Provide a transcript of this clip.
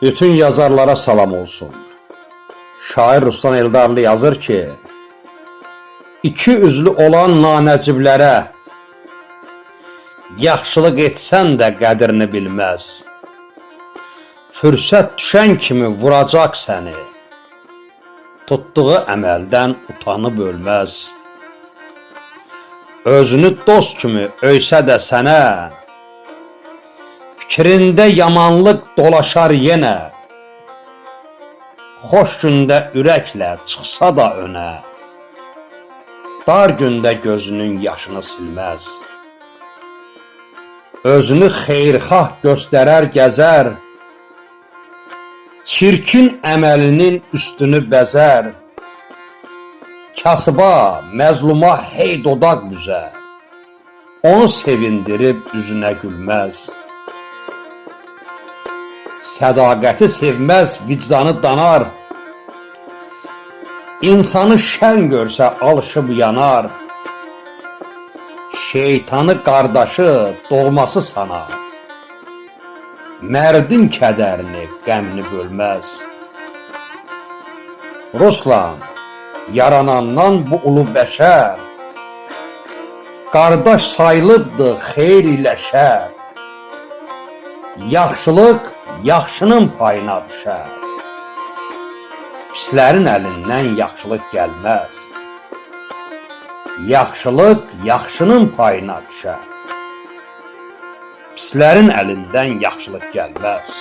Bütün yazarlara salam olsun. Şair Ruslan Eldarlı yazır ki, iki üzlü olan nanəciblərə yaxşılıq etsən də qədrini bilməz. Fürsət düşən kimi vuracaq səni, tutduğu əməldən utanıb ölməz. Özünü dost kimi öysə də sənə, fikrində yamanlıq dolaşar yenə. Xoş gündə ürəklə çıxsa da önə, dar gündə gözünün yaşını silməz. Özünü xeyrxah göstərər gəzər, çirkin əməlinin üstünü bəzər. Kasıba, məzluma hey dodaq büzər, onu sevindirib üzünə gülməz. Sədaqəti sevməz, vicdanı danar, İnsanı şən görsə alışıb yanar. Şeytanı qardaşı, doğması sanar, mərdin kədərini, qəmini bölməz. Ruslan, yaranandan bu ulu bəşər, qardaş sayılıbdı xeyr ilə şər. Yaxşılıq yaxşının payına düşər, pislərin əlindən yaxşılıq gəlməz. Yaxşılıq yaxşının payına düşər, pislərin əlindən yaxşılıq gəlməz.